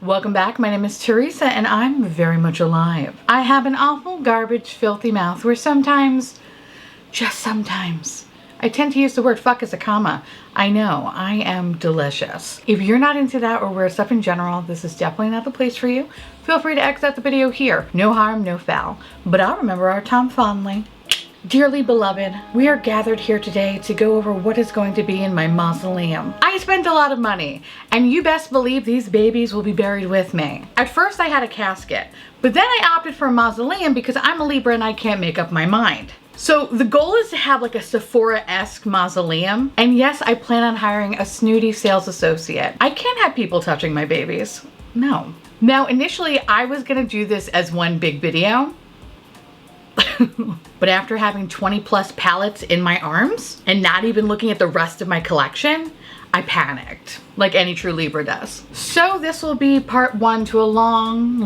Welcome back. My name is Teresa and I'm very much alive. I have an awful, garbage, filthy mouth where sometimes, just sometimes, I tend to use the word fuck as a comma. I know, I am delicious. If you're not into that or weird stuff in general, this is definitely not the place for you. Feel free to exit the video here. No harm, no foul. But I'll remember our time fondly. Dearly beloved, we are gathered here today to go over what is going to be in my mausoleum. I spent a lot of money, and you best believe these babies will be buried with me. At first I had a casket, but then I opted for a mausoleum because I'm a Libra and I can't make up my mind. So the goal is to have like a Sephora-esque mausoleum, and yes, I plan on hiring a snooty sales associate. I can't have people touching my babies. No. Now initially I was gonna do this as one big video, but after having 20 plus palettes in my arms and not even looking at the rest of my collection, I panicked, like any true Libra does. So this will be part one to a long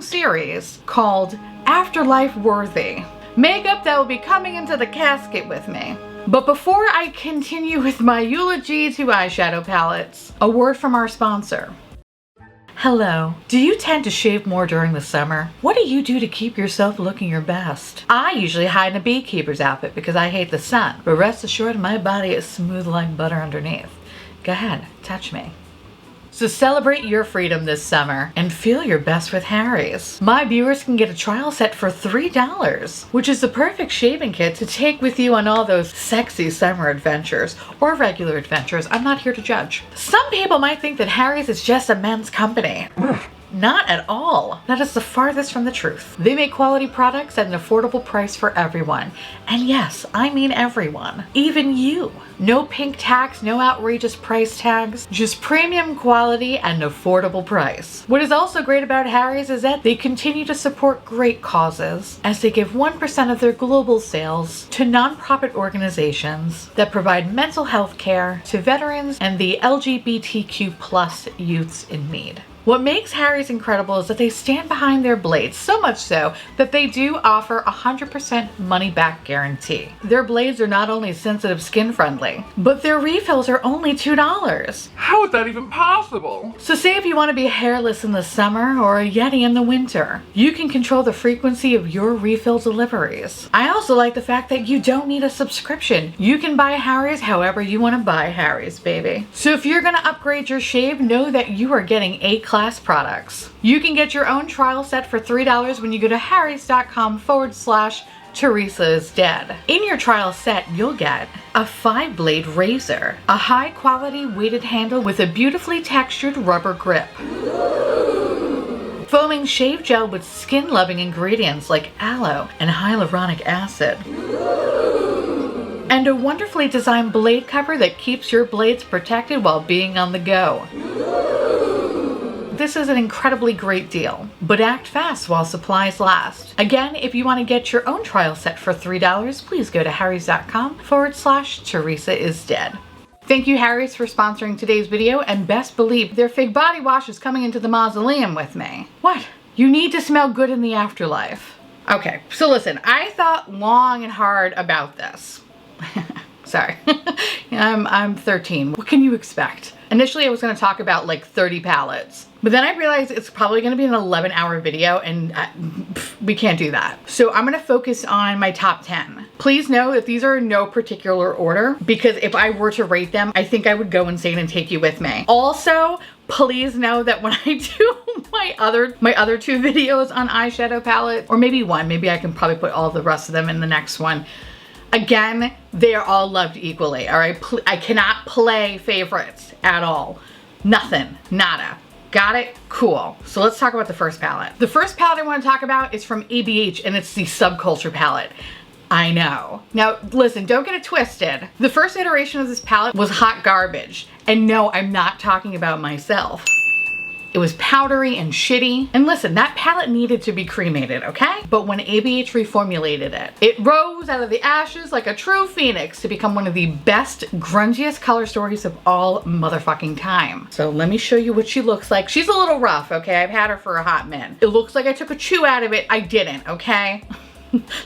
series called Afterlife Worthy. Makeup that will be coming into the casket with me. But before I continue with my eulogy to Eyeshadow Palettes, a word from our sponsor. Hello. Do you tend to shave more during the summer? What do you do to keep yourself looking your best? I usually hide in a beekeeper's outfit because I hate the sun, but rest assured my body is smooth like butter underneath. Go ahead, touch me. So celebrate your freedom this summer and feel your best with Harry's. My viewers can get a trial set for $3, which is the perfect shaving kit to take with you on all those sexy summer adventures or regular adventures. I'm not here to judge. Some people might think that Harry's is just a men's company. Not at all. That is the farthest from the truth. They make quality products at an affordable price for everyone. And yes, I mean everyone. Even you. No pink tax, no outrageous price tags, just premium quality and an affordable price. What is also great about Harry's is that they continue to support great causes as they give 1% of their global sales to nonprofit organizations that provide mental health care to veterans and the LGBTQ+ youths in need. What makes Harry's incredible is that they stand behind their blades, so much so that they do offer 100% money back guarantee. Their blades are not only sensitive skin friendly, but their refills are only $2. How is that even possible? So say if you want to be hairless in the summer or a Yeti in the winter, you can control the frequency of your refill deliveries. I also like the fact that you don't need a subscription. You can buy Harry's however you want to buy Harry's, baby. So if you're gonna upgrade your shave, know that you are getting A-class products. You can get your own trial set for $3 when you go to harrys.com/Theresa.is.Dead. In your trial set, you'll get a 5-blade razor, a high-quality weighted handle with a beautifully textured rubber grip, foaming shave gel with skin-loving ingredients like aloe and hyaluronic acid, and a wonderfully designed blade cover that keeps your blades protected while being on the go. This is an incredibly great deal, but act fast while supplies last. Again, if you want to get your own trial set for $3, please go to harrys.com/Theresa.is.Dead. Thank you, Harry's, for sponsoring today's video, and best believe their fig body wash is coming into the mausoleum with me. What? You need to smell good in the afterlife. Okay, so listen, I thought long and hard about this. Sorry, I'm 13. What can you expect? Initially, I was going to talk about like 30 palettes, but then I realized it's probably going to be an 11-hour video and we can't do that. So I'm going to focus on my top 10. Please know that these are in no particular order because if I were to rate them, I think I would go insane and take you with me. Also, please know that when I do my other 2 videos on eyeshadow palette, or maybe one, maybe I can probably put all the rest of them in the next one. Again, they are all loved equally, all right? I cannot play favorites at all. Nothing, nada. Got it? Cool. So let's talk about the first palette. The first palette I want to talk about is from ABH and it's the Subculture palette. I know. Now listen, don't get it twisted. The first iteration of this palette was hot garbage. And no, I'm not talking about myself. It was powdery and shitty. And listen, that palette needed to be cremated, okay? But when ABH reformulated it, it rose out of the ashes like a true phoenix to become one of the best, grungiest color stories of all motherfucking time. So let me show you what she looks like. She's a little rough, okay? I've had her for a hot minute. It looks like I took a chew out of it. I didn't, okay?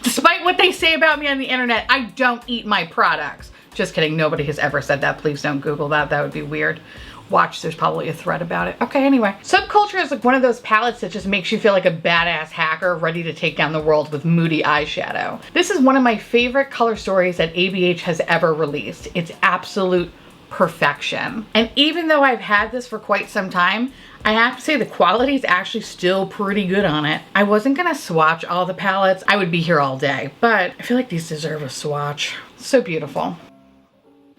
Despite what they say about me on the internet, I don't eat my products. Just kidding. Nobody has ever said that. Please don't Google that. That would be weird. Watch, there's probably a thread about it. Okay, anyway. Subculture is like one of those palettes that just makes you feel like a badass hacker ready to take down the world with moody eyeshadow. This is one of my favorite color stories that ABH has ever released. It's absolute perfection. And even though I've had this for quite some time, I have to say the quality is actually still pretty good on it. I wasn't gonna swatch all the palettes. I would be here all day, but I feel like these deserve a swatch. So beautiful.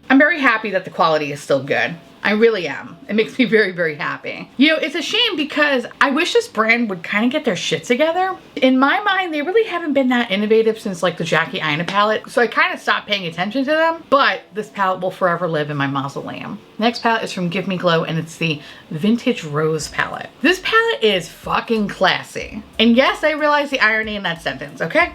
I'm very happy that the quality is still good. I really am. It makes me very, very happy. You know, it's a shame because I wish this brand would kind of get their shit together. In my mind, they really haven't been that innovative since like the Jackie Aina palette, so I kind of stopped paying attention to them, but this palette will forever live in my mausoleum. Next palette is from Give Me Glow, and it's the Vintage Rose palette. This palette is fucking classy. And yes, I realize the irony in that sentence, okay?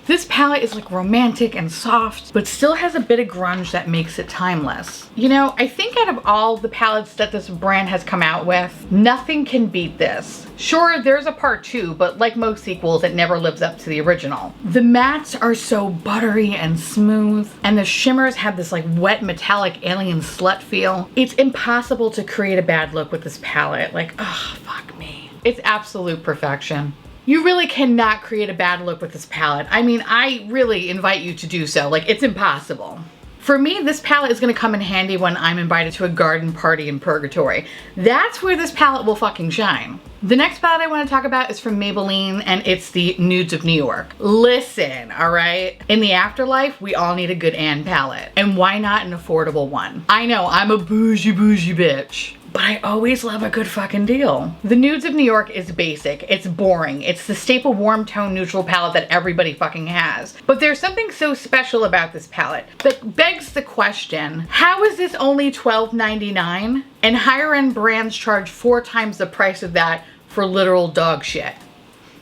This palette is like romantic and soft, but still has a bit of grunge that makes it timeless. You know, I think out of all the palettes that this brand has come out with, nothing can beat this. Sure, there's a part 2, but like most sequels, it never lives up to the original. The mattes are so buttery and smooth, and the shimmers have this like wet metallic alien slut feel. It's impossible to create a bad look with this palette. Like, oh, fuck me. It's absolute perfection. You really cannot create a bad look with this palette. I mean, I really invite you to do so. Like, it's impossible. For me, this palette is gonna come in handy when I'm invited to a garden party in Purgatory. That's where this palette will fucking shine. The next palette I wanna talk about is from Maybelline, and it's the Nudes of New York. Listen, all right? In the afterlife, we all need a good Anne palette. And why not an affordable one? I know, I'm a bougie bitch, but I always love a good fucking deal. The Nudes of New York is basic, it's boring, it's the staple warm tone neutral palette that everybody fucking has. But there's something so special about this palette that begs the question, how is this only $12.99 and higher end brands charge 4 times the price of that for literal dog shit?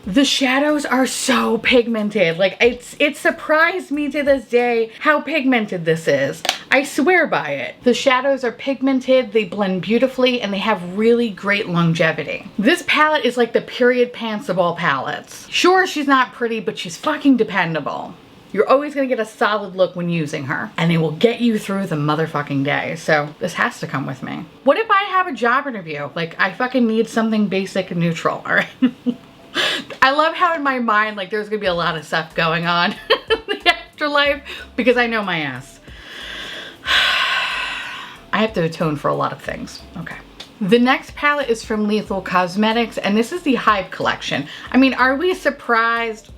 The shadows are so pigmented. Like, it surprised me to this day how pigmented this is. I swear by it. The shadows are pigmented, they blend beautifully, and they have really great longevity. This palette is like the period pants of all palettes. Sure, she's not pretty, but she's fucking dependable. You're always gonna get a solid look when using her, and it will get you through the motherfucking day. So this has to come with me. What if I have a job interview? Like, I fucking need something basic and neutral, all right? I love how in my mind, like, there's gonna be a lot of stuff going on in the afterlife because I know my ass. I have to atone for a lot of things. Okay. The next palette is from Lethal Cosmetics, and this is the Hive collection. I mean, are we surprised?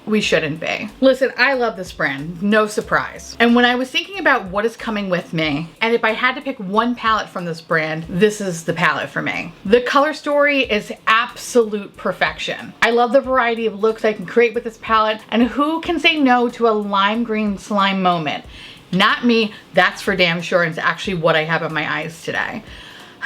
We shouldn't be. Listen, I love this brand, no surprise. And when I was thinking about what is coming with me, and if I had to pick one palette from this brand, this is the palette for me. The color story is absolute perfection. I love the variety of looks I can create with this palette, and who can say no to a lime green slime moment? Not me, that's for damn sure, and it's actually what I have on my eyes today.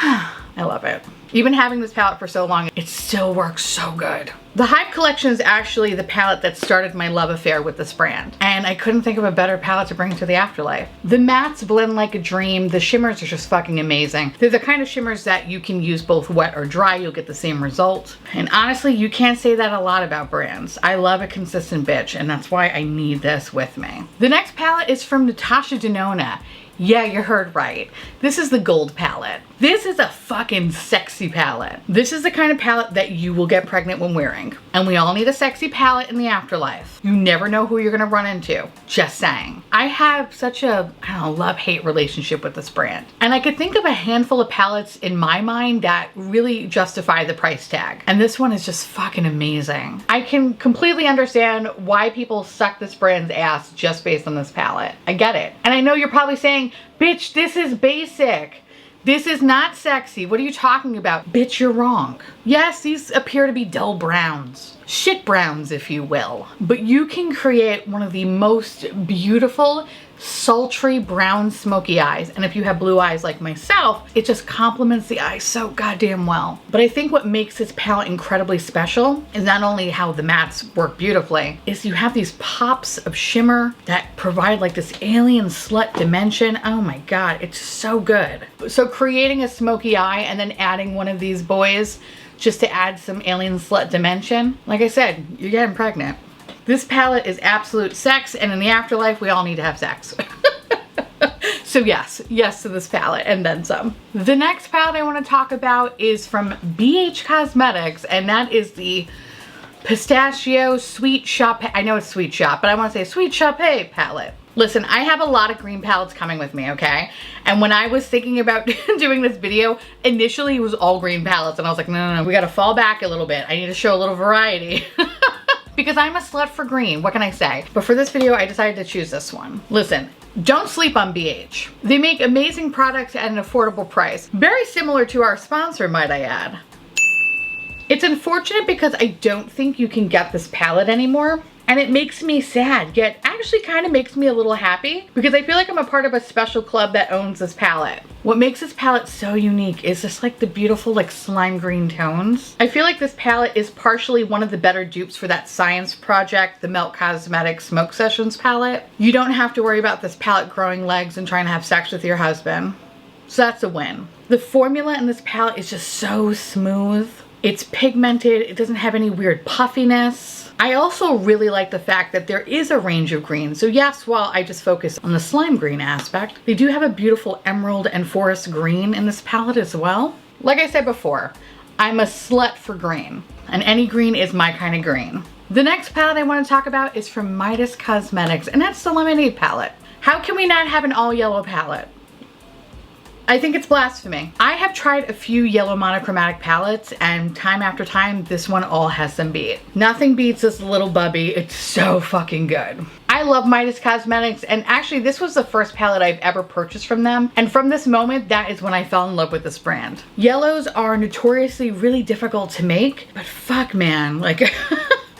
I love it. Even having this palette for so long, it still works so good. The Hive collection is actually the palette that started my love affair with this brand, and I couldn't think of a better palette to bring to the afterlife. The mattes blend like a dream. The shimmers are just fucking amazing. They're the kind of shimmers that you can use both wet or dry, you'll get the same result. And honestly, you can't say that a lot about brands. I love a consistent bitch, and that's why I need this with me. The next palette is from Natasha Denona. Yeah, you heard right. This is the gold palette. This is a fucking sexy palette. This is the kind of palette that you will get pregnant when wearing. And we all need a sexy palette in the afterlife. You never know who you're gonna run into. Just saying. I have such a, I don't know, love-hate relationship with this brand. And I could think of a handful of palettes in my mind that really justify the price tag. And this one is just fucking amazing. I can completely understand why people suck this brand's ass just based on this palette. I get it. And I know you're probably saying, bitch, this is basic. This is not sexy. What are you talking about? Bitch, you're wrong. Yes, these appear to be dull browns. Shit browns, if you will. But you can create one of the most beautiful, sultry brown smoky eyes. And if you have blue eyes like myself, it just complements the eyes so goddamn well. But I think what makes this palette incredibly special is not only how the mattes work beautifully, is you have these pops of shimmer that provide like this alien slut dimension. Oh my God, it's so good. So creating a smoky eye and then adding one of these boys just to add some alien slut dimension, like I said, you're getting pregnant. This palette is absolute sex, and in the afterlife, we all need to have sex. So yes to this palette and then some. The next palette I want to talk about is from BH Cosmetics, and that is the Pistachio Sweet Shop. I know it's Sweet Shop, but I want to say Sweet Chape palette. Listen, I have a lot of green palettes coming with me, okay? And when I was thinking about doing this video, initially it was all green palettes, and I was like, no, we gotta fall back a little bit. I need to show a little variety. Because I'm a slut for green, what can I say? But for this video, I decided to choose this one. Listen, don't sleep on BH. They make amazing products at an affordable price. Very similar to our sponsor, might I add. It's unfortunate because I don't think you can get this palette anymore. And it makes me sad, yet actually kind of makes me a little happy because I feel like I'm a part of a special club that owns this palette. What makes this palette so unique is just like the beautiful like slime green tones. I feel like this palette is partially one of the better dupes for that science project, the Melt Cosmetics Smoke Sessions palette. You don't have to worry about this palette growing legs and trying to have sex with your husband. So that's a win. The formula in this palette is just so smooth. It's pigmented, it doesn't have any weird puffiness. I also really like the fact that there is a range of greens. So yes, while I just focus on the slime green aspect, they do have a beautiful emerald and forest green in this palette as well. Like I said before, I'm a slut for green, and any green is my kind of green. The next palette I want to talk about is from Midas Cosmetics, and that's the Lemonade palette. How can we not have an all yellow palette? I think it's blasphemy. I have tried a few yellow monochromatic palettes, and time after time, this one all has some beat. Nothing beats this little bubby. It's so fucking good. I love Midas Cosmetics, and actually this was the first palette I've ever purchased from them. And from this moment, that is when I fell in love with this brand. Yellows are notoriously really difficult to make, but fuck man, like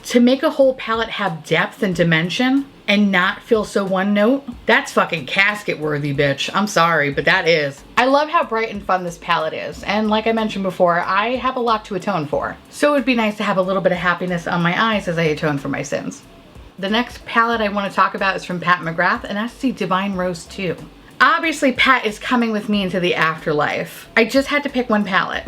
to make a whole palette have depth and dimension and not feel so one note, that's fucking casket worthy, bitch. I'm sorry, but that is. I love how bright and fun this palette is, and like I mentioned before, I have a lot to atone for. So it would be nice to have a little bit of happiness on my eyes as I atone for my sins. The next palette I want to talk about is from Pat McGrath, and that's the Divine Rose 2. Obviously, Pat is coming with me into the afterlife. I just had to pick one palette.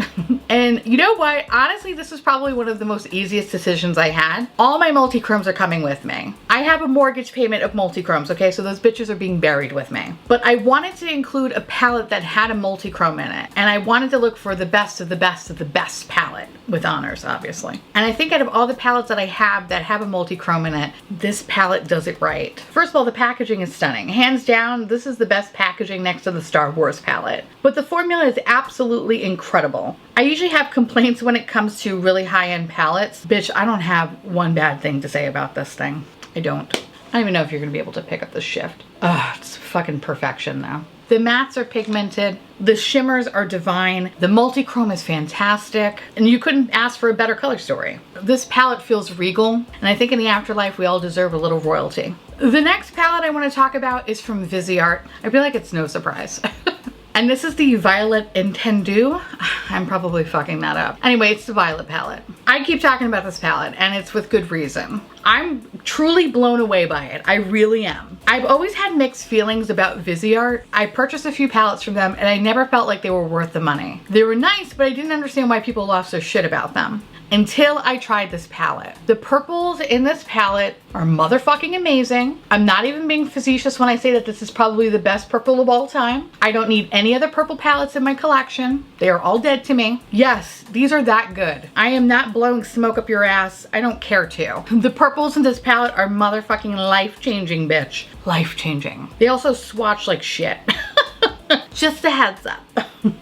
And you know what? Honestly, this was probably one of the most easiest decisions I had. All my multi-chromes are coming with me. I have a mortgage payment of multi-chromes, okay? So those bitches are being buried with me. But I wanted to include a palette that had a multi-chrome in it. And I wanted to look for the best of the best of the best palette, with honors, obviously. And I think out of all the palettes that I have that have a multi-chrome in it, this palette does it right. First of all, the packaging is stunning. Hands down, this is the best packaging next to the Star Wars palette. But the formula is absolutely incredible. I usually have complaints when it comes to really high-end palettes. Bitch, I don't have one bad thing to say about this thing. I don't. I don't even know if you're gonna be able to pick up this shift. Ugh, it's fucking perfection now. The mattes are pigmented, the shimmers are divine, the multi-chrome is fantastic, and you couldn't ask for a better color story. This palette feels regal, and I think in the afterlife we all deserve a little royalty. The next palette I want to talk about is from Viseart. I feel like it's no surprise. And this is the Violet Intendu. I'm probably fucking that up. Anyway, it's the Violet palette. I keep talking about this palette, and it's with good reason. I'm truly blown away by it. I really am. I've always had mixed feelings about Viseart. I purchased a few palettes from them, and I never felt like they were worth the money. They were nice, but I didn't understand why people lost their shit about them. Until I tried this palette. The purples in this palette are motherfucking amazing. I'm not even being facetious when I say that this is probably the best purple of all time. I don't need any other purple palettes in my collection. They are all dead to me. Yes, these are that good. I am not blowing smoke up your ass. I don't care to. The purples in this palette are motherfucking life-changing, bitch. Life-changing. They also swatch like shit. Just a heads up.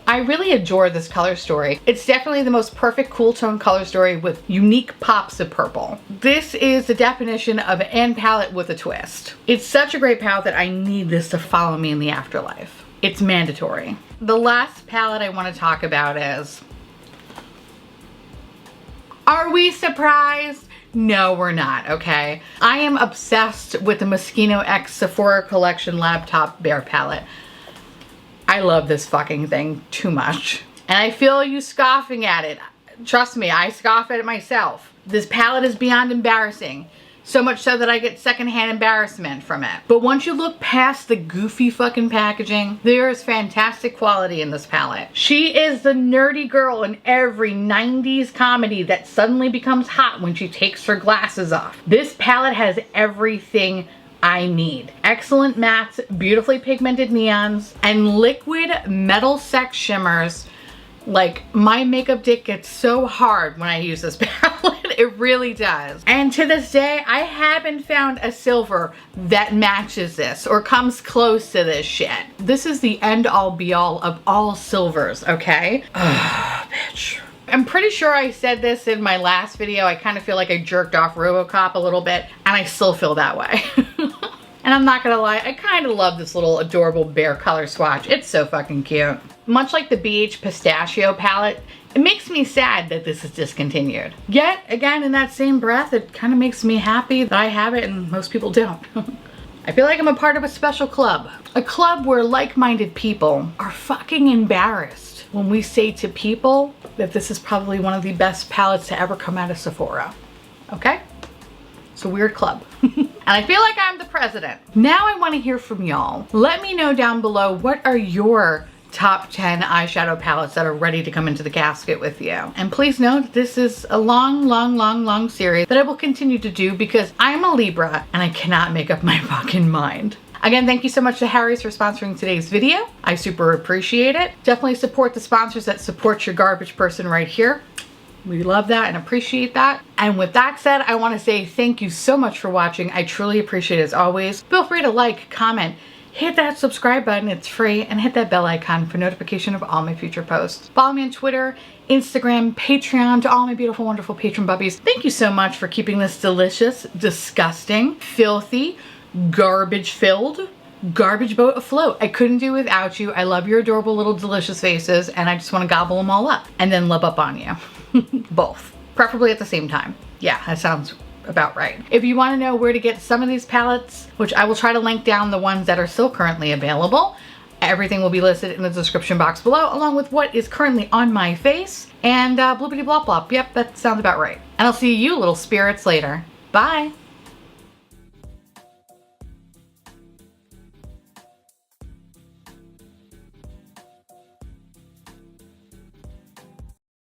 I really adore this color story. It's definitely the most perfect cool tone color story with unique pops of purple. This is the definition of an palette with a twist. It's such a great palette that I need this to follow me in the afterlife. It's mandatory. The last palette I want to talk about is... Are we surprised? No, we're not, okay? I am obsessed with the Moschino X Sephora Collection Laptop Bear Palette. I love this fucking thing too much. And I feel you scoffing at it. Trust me, I scoff at it myself. This palette is beyond embarrassing. So much so that I get secondhand embarrassment from it. But once you look past the goofy fucking packaging, there is fantastic quality in this palette. She is the nerdy girl in every 90s comedy that suddenly becomes hot when she takes her glasses off. This palette has everything I need. Excellent mattes, beautifully pigmented neons, and liquid metal sex shimmers. Like, my makeup dick gets so hard when I use this palette. It really does. And to this day, I haven't found a silver that matches this or comes close to this shit. This is the end all be all of all silvers, okay? Ugh, bitch. I'm pretty sure I said this in my last video. I kind of feel like I jerked off RoboCop a little bit, and I still feel that way. And I'm not gonna lie, I kind of love this little adorable bear color swatch. It's so fucking cute. Much like the BH Pistachio palette, it makes me sad that this is discontinued. Yet, again, in that same breath, it kind of makes me happy that I have it and most people don't. I feel like I'm a part of a special club. A club where like-minded people are fucking embarrassed when we say to people that this is probably one of the best palettes to ever come out of Sephora. Okay? It's a weird club. And I feel like I'm the president. Now I want to hear from y'all. Let me know down below, what are your top 10 eyeshadow palettes that are ready to come into the casket with you? And please know that this is a long series that I will continue to do because I'm a Libra and I cannot make up my fucking mind. Again, thank you so much to Harry's for sponsoring today's video. I super appreciate it. Definitely support the sponsors that support your garbage person right here. We love that and appreciate that. And with that said, I want to say thank you so much for watching. I truly appreciate it as always. Feel free to like, comment, hit that subscribe button, it's free, and hit that bell icon for notification of all my future posts. Follow me on Twitter, Instagram, Patreon, to all my beautiful, wonderful patron bubbies. Thank you so much for keeping this delicious, disgusting, filthy, garbage-filled garbage boat afloat. I couldn't do without you. I love your adorable little delicious faces, and I just want to gobble them all up and then love up on you. Both. Preferably at the same time. Yeah, that sounds about right. If you want to know where to get some of these palettes, which I will try to link down the ones that are still currently available, everything will be listed in the description box below, along with what is currently on my face, and bloopity blop blop. Yep, that sounds about right. And I'll see you little spirits later. Bye!